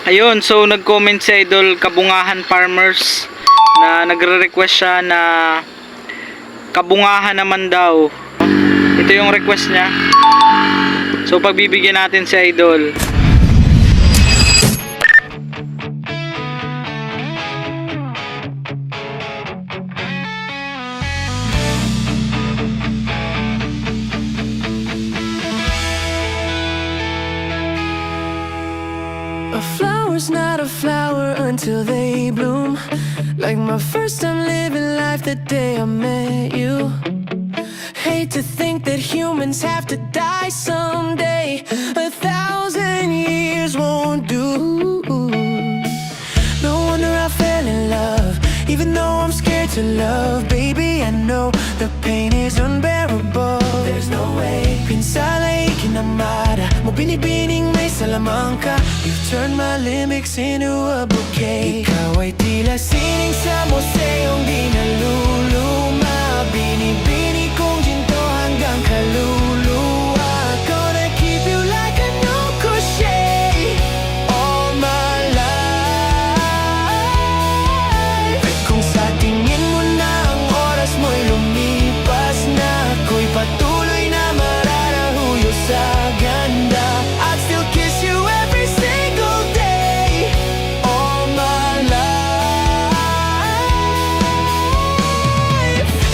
Ayun, so nag-comment si Idol Kabungahan Farmers na nagre-request siya na kabungahan naman daw. Ito yung request niya. So pagbibigyan natin si Idol. A flower's not a flower until they bloom. Like my first time living life the day I met you. Hate to think that humans have to die someday. 1,000 years won't do. No wonder I fell in love, even though I'm scared to love. Baby, I know the pain is unbearable. There's no way. Pinsala'y kinamara mo, binibining may salamangka. You've turned my limits into a bouquet. Ikaw ay tila sining sa museong di naluluma. Binibini kong ginto hanggang kaluluwa. Gonna keep you like a new crochet all my life. Kung sa tingin mo na ang oras mo'y lumipas na, ako'y patuloy na mararahuyo sa ganda. I'd still kiss you every single day all my life.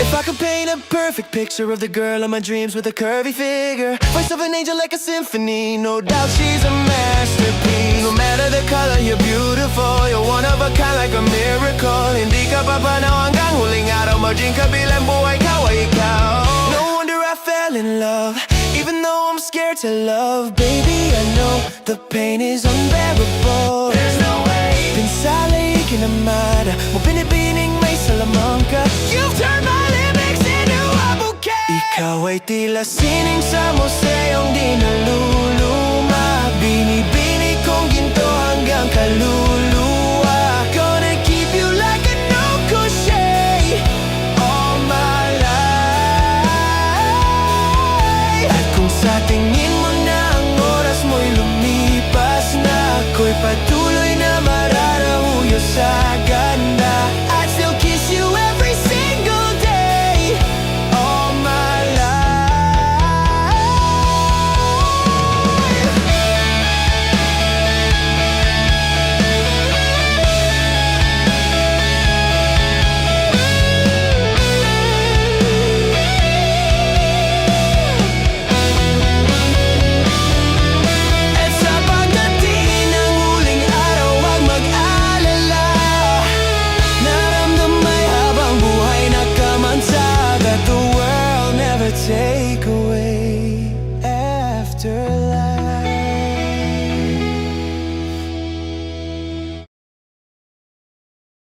If I could paint a perfect picture of the girl of my dreams with a curvy figure, voice of an angel like a symphony, no doubt she's a masterpiece. No matter the color, you're beautiful. You're one of a kind like a miracle. Hindi ka papanaw hanggang huling araw, maging kabilang buhay ka ay ikaw. No wonder I fell in love, even though I'm scared to love. Baby, I know the pain is unbearable. There's no way. Pinsala'y kinamara mo, binibining may salamangka. You've turned my limits into a bouquet. Ikaw ay tila sining sa museong di naluluma. Binibini kong ginto hanggang kaluluwa. Gonna keep you like a new crochet all my life. At kung sa tingin mo na ang oras mo'y lumipas na, ako'y patuloy na mararahuyo sa ganda. I'd still kiss you every single day all my life. At sa pagdating ng huling araw, huwag mag-alala. Naramdamay habang buhay nagkamansag, at the world never take away after